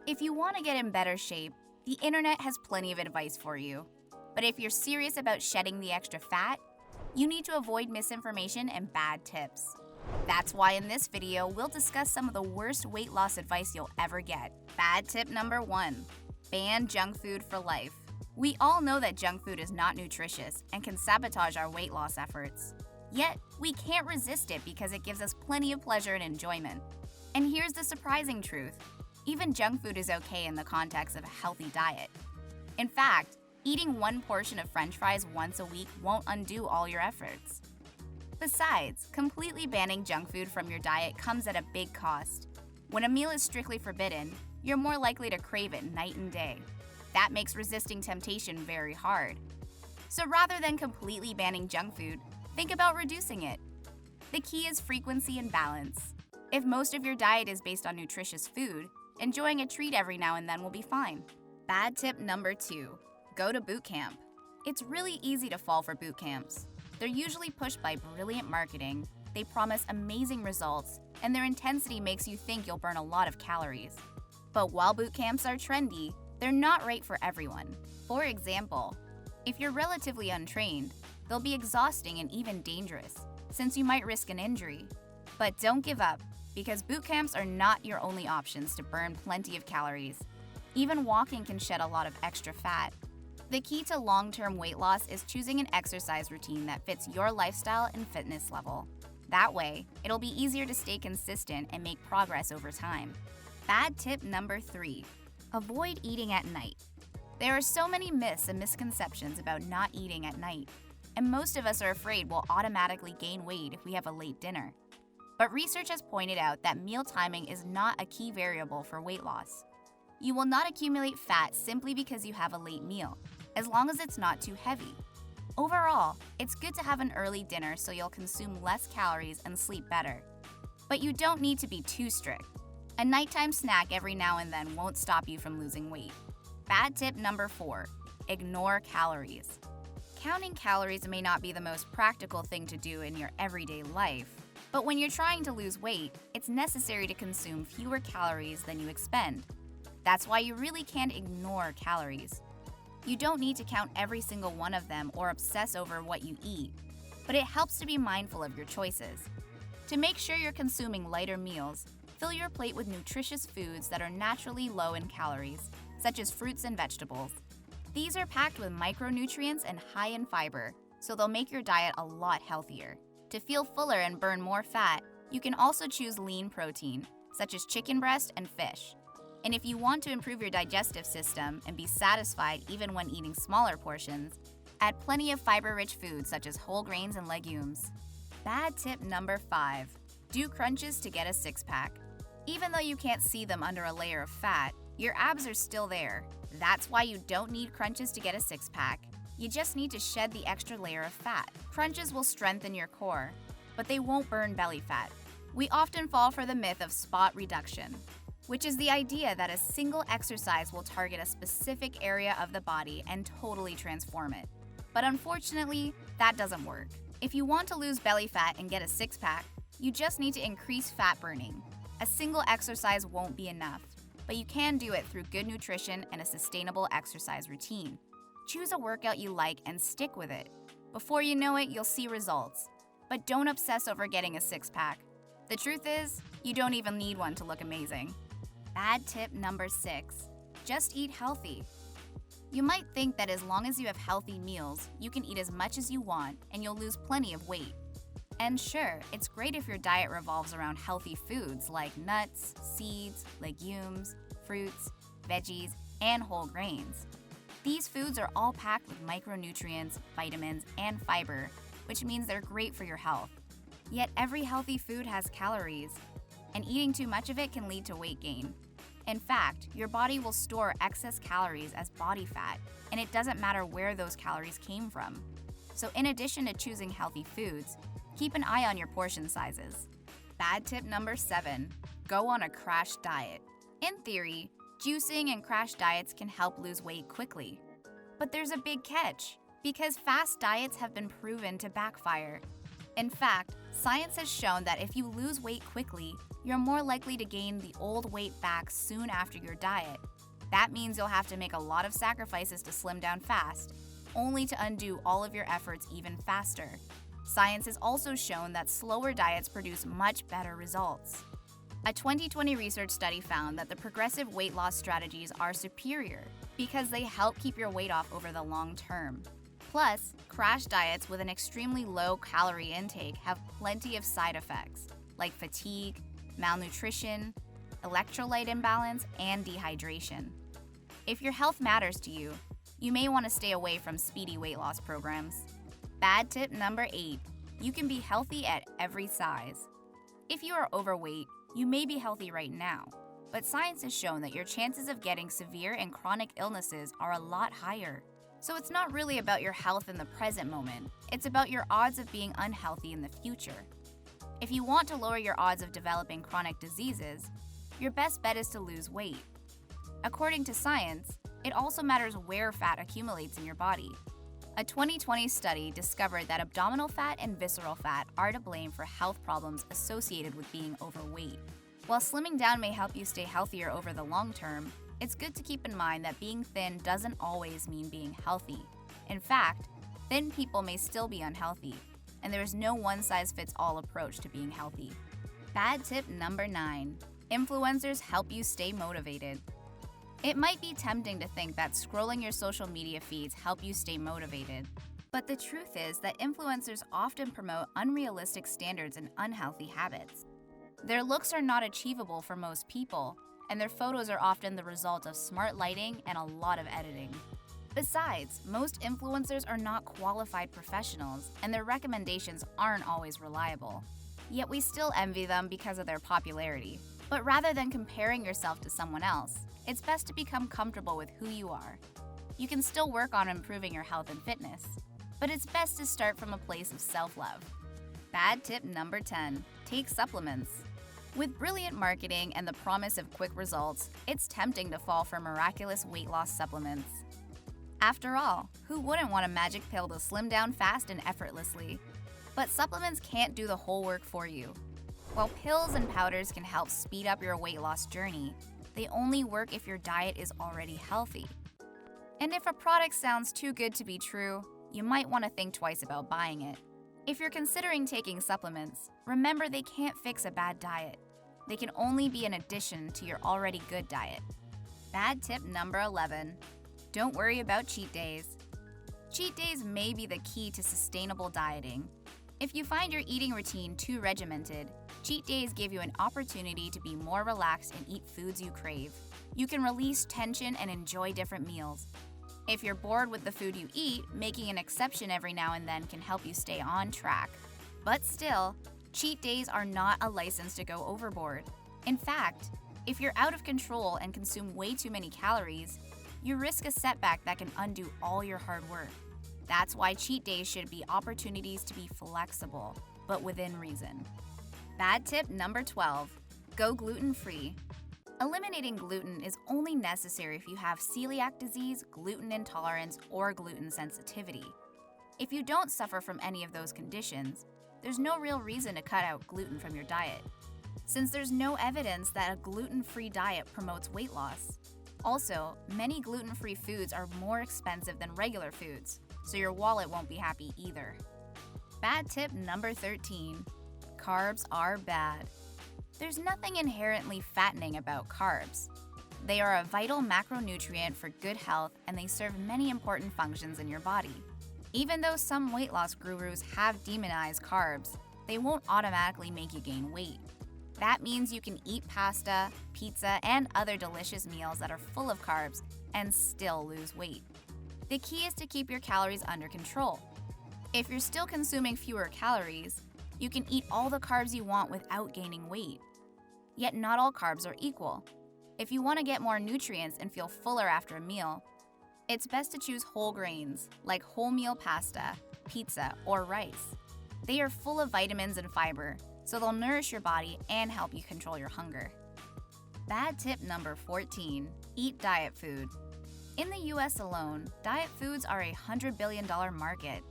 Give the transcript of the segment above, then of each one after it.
If you want to get in better shape, the internet has plenty of advice for you. But if you're serious about shedding the extra fat, you need to avoid misinformation and bad tips. That's why in this video, we'll discuss some of the worst weight loss advice you'll ever get. Bad tip number 1. Ban junk food for life. We all know that junk food is not nutritious and can sabotage our weight loss efforts. Yet, we can't resist it because it gives us plenty of pleasure and enjoyment. And here's the surprising truth. Even junk food is okay in the context of a healthy diet. In fact, eating one portion of French fries once a week won't undo all your efforts. Besides, completely banning junk food from your diet comes at a big cost. When a meal is strictly forbidden, you're more likely to crave it night and day. That makes resisting temptation very hard. So rather than completely banning junk food, think about reducing it. The key is frequency and balance. If most of your diet is based on nutritious food, enjoying a treat every now and then will be fine. Bad tip number 2. Go to boot camp. It's really easy to fall for boot camps. They're usually pushed by brilliant marketing, they promise amazing results, and their intensity makes you think you'll burn a lot of calories. But while boot camps are trendy, they're not right for everyone. For example, if you're relatively untrained, they'll be exhausting and even dangerous, since you might risk an injury. But don't give up, because boot camps are not your only options to burn plenty of calories. Even walking can shed a lot of extra fat. The key to long-term weight loss is choosing an exercise routine that fits your lifestyle and fitness level. That way, it'll be easier to stay consistent and make progress over time. Bad tip number 3. Avoid eating at night. There are so many myths and misconceptions about not eating at night, and most of us are afraid we'll automatically gain weight if we have a late dinner. But research has pointed out that meal timing is not a key variable for weight loss. You will not accumulate fat simply because you have a late meal, as long as it's not too heavy. Overall, it's good to have an early dinner so you'll consume less calories and sleep better. But you don't need to be too strict. A nighttime snack every now and then won't stop you from losing weight. Bad tip number 4. Ignore calories. Counting calories may not be the most practical thing to do in your everyday life, but when you're trying to lose weight, it's necessary to consume fewer calories than you expend. That's why you really can't ignore calories. You don't need to count every single one of them or obsess over what you eat, but it helps to be mindful of your choices. To make sure you're consuming lighter meals, fill your plate with nutritious foods that are naturally low in calories, such as fruits and vegetables. These are packed with micronutrients and high in fiber, so they'll make your diet a lot healthier. To feel fuller and burn more fat, you can also choose lean protein, such as chicken breast and fish. And if you want to improve your digestive system and be satisfied even when eating smaller portions, add plenty of fiber-rich foods such as whole grains and legumes. Bad tip number 5. Do crunches to get a six-pack. Even though you can't see them under a layer of fat, your abs are still there. That's why you don't need crunches to get a six-pack. You just need to shed the extra layer of fat. Crunches will strengthen your core, but they won't burn belly fat. We often fall for the myth of spot reduction, which is the idea that a single exercise will target a specific area of the body and totally transform it. But unfortunately, that doesn't work. If you want to lose belly fat and get a six-pack, you just need to increase fat burning. A single exercise won't be enough, but you can do it through good nutrition and a sustainable exercise routine. Choose a workout you like and stick with it. Before you know it, you'll see results. But don't obsess over getting a six-pack. The truth is, you don't even need one to look amazing. Bad tip number 6. Just eat healthy. You might think that as long as you have healthy meals, you can eat as much as you want and you'll lose plenty of weight. And sure, it's great if your diet revolves around healthy foods like nuts, seeds, legumes, fruits, veggies, and whole grains. These foods are all packed with micronutrients, vitamins, and fiber, which means they're great for your health. Yet every healthy food has calories, and eating too much of it can lead to weight gain. In fact, your body will store excess calories as body fat, and it doesn't matter where those calories came from. So in addition to choosing healthy foods, keep an eye on your portion sizes. Bad tip number 7. Go on a crash diet. In theory, juicing and crash diets can help lose weight quickly. But there's a big catch, because fast diets have been proven to backfire. In fact, science has shown that if you lose weight quickly, you're more likely to gain the old weight back soon after your diet. That means you'll have to make a lot of sacrifices to slim down fast, only to undo all of your efforts even faster. Science has also shown that slower diets produce much better results. A 2020 research study found that the progressive weight loss strategies are superior because they help keep your weight off over the long term. Plus, crash diets with an extremely low calorie intake have plenty of side effects, like fatigue, malnutrition, electrolyte imbalance, and dehydration. If your health matters to you, you may want to stay away from speedy weight loss programs. Bad tip number 8, you can be healthy at every size. If you are overweight, you may be healthy right now, but science has shown that your chances of getting severe and chronic illnesses are a lot higher. So it's not really about your health in the present moment, it's about your odds of being unhealthy in the future. If you want to lower your odds of developing chronic diseases, your best bet is to lose weight. According to science, it also matters where fat accumulates in your body. A 2020 study discovered that abdominal fat and visceral fat are to blame for health problems associated with being overweight. While slimming down may help you stay healthier over the long term, it's good to keep in mind that being thin doesn't always mean being healthy. In fact, thin people may still be unhealthy, and there is no one-size-fits-all approach to being healthy. Bad tip number 9. Influencers help you stay motivated. It might be tempting to think that scrolling your social media feeds help you stay motivated. But the truth is that influencers often promote unrealistic standards and unhealthy habits. Their looks are not achievable for most people, and their photos are often the result of smart lighting and a lot of editing. Besides, most influencers are not qualified professionals, and their recommendations aren't always reliable. Yet we still envy them because of their popularity. But rather than comparing yourself to someone else, it's best to become comfortable with who you are. You can still work on improving your health and fitness, but it's best to start from a place of self-love. Bad tip number 10. Take supplements. With brilliant marketing and the promise of quick results, it's tempting to fall for miraculous weight loss supplements. After all, who wouldn't want a magic pill to slim down fast and effortlessly? But supplements can't do the whole work for you. While pills and powders can help speed up your weight loss journey, they only work if your diet is already healthy. And if a product sounds too good to be true, you might want to think twice about buying it. If you're considering taking supplements, remember they can't fix a bad diet. They can only be an addition to your already good diet. Bad tip number 11. Don't worry about cheat days. Cheat days may be the key to sustainable dieting. If you find your eating routine too regimented, cheat days give you an opportunity to be more relaxed and eat foods you crave. You can release tension and enjoy different meals. If you're bored with the food you eat, making an exception every now and then can help you stay on track. But still, cheat days are not a license to go overboard. In fact, if you're out of control and consume way too many calories, you risk a setback that can undo all your hard work. That's why cheat days should be opportunities to be flexible, but within reason. Bad tip number 12. Go gluten-free. Eliminating gluten is only necessary if you have celiac disease, gluten intolerance, or gluten sensitivity. If you don't suffer from any of those conditions, there's no real reason to cut out gluten from your diet, since there's no evidence that a gluten-free diet promotes weight loss. Also, many gluten-free foods are more expensive than regular foods, so your wallet won't be happy either. Bad tip number 13. Carbs are bad. There's nothing inherently fattening about carbs. They are a vital macronutrient for good health, and they serve many important functions in your body. Even though some weight loss gurus have demonized carbs, they won't automatically make you gain weight. That means you can eat pasta, pizza, and other delicious meals that are full of carbs and still lose weight. The key is to keep your calories under control. If you're still consuming fewer calories, you can eat all the carbs you want without gaining weight. Yet not all carbs are equal. If you want to get more nutrients and feel fuller after a meal, it's best to choose whole grains like wholemeal pasta, pizza, or rice. They are full of vitamins and fiber, so they'll nourish your body and help you control your hunger. Bad tip number 14. Eat diet food. In the US alone, diet foods are a $100 billion market.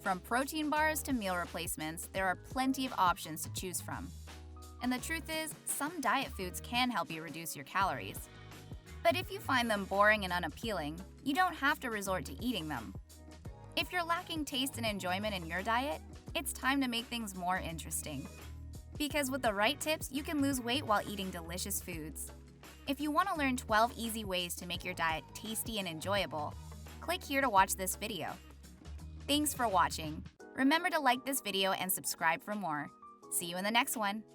From protein bars to meal replacements, there are plenty of options to choose from. And the truth is, some diet foods can help you reduce your calories. But if you find them boring and unappealing, you don't have to resort to eating them. If you're lacking taste and enjoyment in your diet, it's time to make things more interesting. Because with the right tips, you can lose weight while eating delicious foods. If you want to learn 12 easy ways to make your diet tasty and enjoyable, click here to watch this video. Thanks for watching. Remember to like this video and subscribe for more. See you in the next one.